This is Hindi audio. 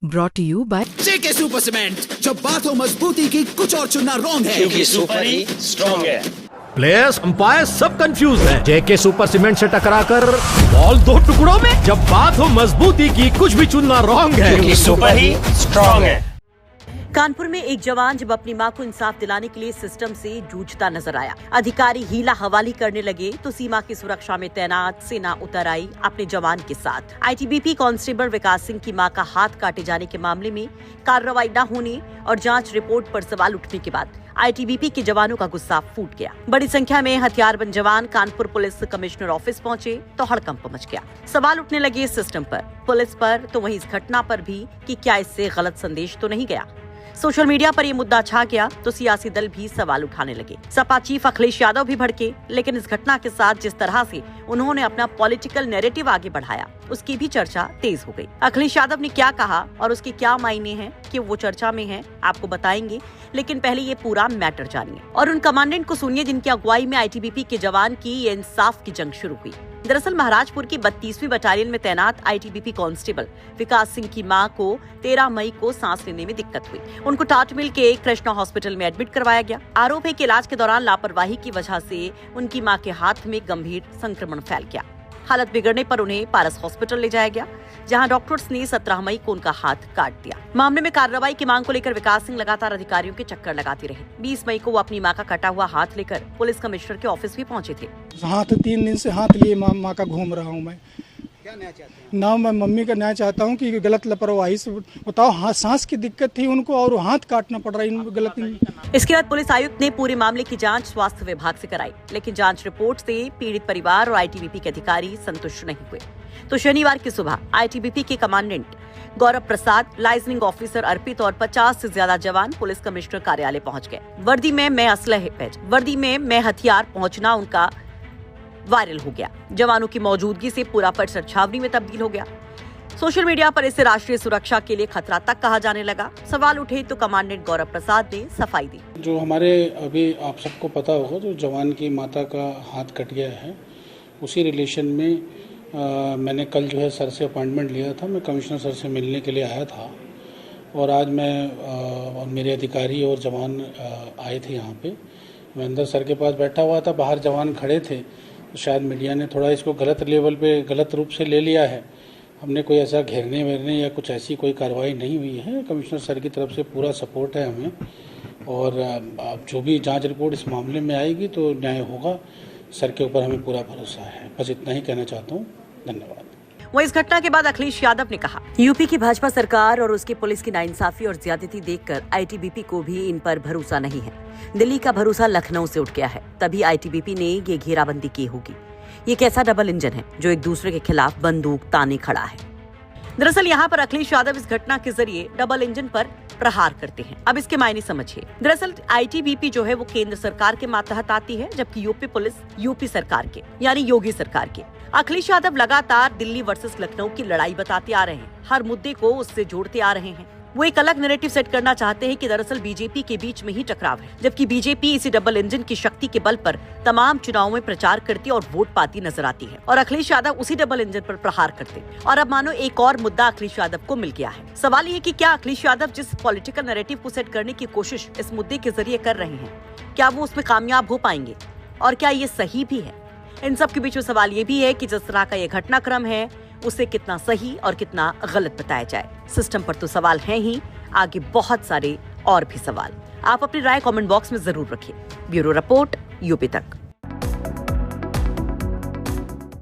Brought to you by JK super cement. जब बात हो मजबूती की, कुछ और चुनना रॉन्ग है, क्योंकि सुपर ही स्ट्रॉन्ग है। प्लेयर्स अंपायर सब कंफ्यूज हैं। जेके सुपर सीमेंट से टकराकर बॉल दो टुकड़ों में। जब बात हो मजबूती की, कुछ भी चुनना रॉन्ग है, क्योंकि सुपर ही स्ट्रॉन्ग है। कानपुर में एक जवान जब अपनी मां को इंसाफ दिलाने के लिए सिस्टम से जूझता नजर आया। अधिकारी हीला हवाली करने लगे तो सीमा की सुरक्षा में तैनात सेना उतर आई अपने जवान के साथ। आईटीबीपी कांस्टेबल विकास सिंह की मां का हाथ काटे जाने के मामले में कार्रवाई न होने और जांच रिपोर्ट पर सवाल उठने के बाद आईटीबीपी के जवानों का गुस्सा फूट गया। बड़ी संख्या में हथियारबंद जवान कानपुर पुलिस कमिश्नर ऑफिस पहुंचे तो हड़कंप मच गया। सवाल उठने लगे सिस्टम पर, पुलिस पर, तो वहीं इस घटना पर भी कि क्या इससे गलत संदेश तो नहीं गया। सोशल मीडिया पर ये मुद्दा छा गया तो सियासी दल भी सवाल उठाने लगे। सपा चीफ अखिलेश यादव भी भड़के, लेकिन इस घटना के साथ जिस तरह से उन्होंने अपना पॉलिटिकल नैरेटिव आगे बढ़ाया, उसकी भी चर्चा तेज हो गई। अखिलेश यादव ने क्या कहा और उसके क्या मायने हैं कि वो चर्चा में है, आपको बताएंगे, लेकिन पहले ये पूरा मैटर जानिए और उन कमांडेंट को सुनिए जिनकी अगुवाई में आईटीबीपी के जवान की ये इंसाफ की जंग शुरू हुई। दरअसल महाराजपुर की 32वीं बटालियन में तैनात आईटीबीपी कांस्टेबल विकास सिंह की मां को 13 मई को सांस लेने में दिक्कत हुई। उनको टाटमिल के कृष्णा हॉस्पिटल में एडमिट करवाया गया। आरोप है कि इलाज के दौरान लापरवाही की वजह से उनकी मां के हाथ में गंभीर संक्रमण फैल गया। हालत बिगड़ने पर उन्हें पारस हॉस्पिटल ले जाया गया, जहां डॉक्टर्स ने 17 मई को उनका हाथ काट दिया। मामले में कार्रवाई की मांग को लेकर विकास सिंह लगातार अधिकारियों के चक्कर लगाते रहे। 20 मई को वो अपनी मां का कटा हुआ हाथ लेकर पुलिस कमिश्नर के ऑफिस भी पहुंचे थे। हाथ 3 दिन से हाथ लिए माँ का घूम रहा हूँ मैं। क्या न्याय चाहते हैं? ना मैं मम्मी का न्याय चाहता हूँ कि गलत लापरवाही से बताओ, हाँ सांस की दिक्कत थी उनको और हाथ काटना पड़ रहा है इनको गलत। इसके बाद पुलिस आयुक्त ने पूरे मामले की जांच स्वास्थ्य विभाग से कराई, लेकिन जांच रिपोर्ट से पीड़ित परिवार और आईटीबीपी के अधिकारी संतुष्ट नहीं हुए। तो शनिवार की सुबह आईटीबीपी के commandant Gaurav Prasad, liaisoning officer अर्पित और 50 से ज्यादा जवान पुलिस कमिश्नर कार्यालय पहुंच गए। वर्दी में मैं हथियार पहुंचना उनका वायरल हो गया। जवानों की मौजूदगी से पूरा परिसर छावनी में तब्दील हो गया। सोशल मीडिया पर इसे राष्ट्रीय सुरक्षा के लिए खतरा तक कहा जाने लगा। सवाल उठे तो कमांडेंट गौरव प्रसाद ने सफाई दी। जो हमारे अभी आप सबको पता होगा, जो जवान की माता का हाथ कट गया है, उसी रिलेशन में मैंने कल जो है सर से अपॉइंटमेंट लिया था। मैं कमिश्नर सर से मिलने के लिए आया था और आज मैं और मेरे अधिकारी और जवान आए थे यहाँ पे। मैं अंदर सर के पास बैठा हुआ था, बाहर जवान खड़े थे। तो शायद मीडिया ने थोड़ा इसको गलत लेवल पे गलत रूप से ले लिया है। हमने कोई ऐसा घेरने वेरने या कुछ ऐसी कोई कार्रवाई नहीं हुई है। कमिश्नर सर की तरफ से पूरा सपोर्ट है हमें, और जो भी जांच रिपोर्ट इस मामले में आएगी तो न्याय होगा। सर के ऊपर हमें पूरा भरोसा है। बस इतना ही कहना चाहता हूँ। धन्यवाद। वहीं इस घटना के बाद अखिलेश यादव ने कहा, यूपी की भाजपा सरकार और उसकी पुलिस की नाइंसाफी और ज्यादती देखकर आईटीबीपी को भी इन पर भरोसा नहीं है। दिल्ली का भरोसा लखनऊ से उठ गया है, तभी आईटीबीपी ने ये घेराबंदी की होगी। ये कैसा डबल इंजन है जो एक दूसरे के खिलाफ बंदूक ताने खड़ा है। दरअसल यहाँ पर अखिलेश यादव इस घटना के जरिए डबल इंजन पर प्रहार करते हैं। अब इसके मायने समझिए। दरअसल आईटीबीपी जो है वो केंद्र सरकार के मातहत आती है, जबकि यूपी पुलिस यूपी सरकार के यानी योगी सरकार के। अखिलेश यादव लगातार दिल्ली वर्सेस लखनऊ की लड़ाई बताते आ रहे हैं, हर मुद्दे को उससे जोड़ते आ रहे हैं। वो एक अलग नैरेटिव सेट करना चाहते हैं कि दरअसल बीजेपी के बीच में ही टकराव है, जबकि बीजेपी इसी डबल इंजन की शक्ति के बल पर तमाम चुनावों में प्रचार करती और वोट पाती नजर आती है, और अखिलेश यादव उसी डबल इंजन पर प्रहार करते। और अब मानो एक और मुद्दा अखिलेश यादव को मिल गया है। सवाल ये कि क्या अखिलेश यादव जिस पॉलिटिकल नैरेटिव को सेट करने की कोशिश इस मुद्दे के जरिए कर रहे हैं, क्या वो उसमें कामयाब हो पाएंगे और क्या ये सही भी है? इन सब के बीच में सवाल ये भी है कि जिस तरह का ये घटनाक्रम है उसे कितना सही और कितना गलत बताया जाए। सिस्टम पर तो सवाल हैं ही, आगे बहुत सारे और भी सवाल। आप अपनी राय कमेंट बॉक्स में जरूर रखिए। ब्यूरो रिपोर्ट, यूपी तक।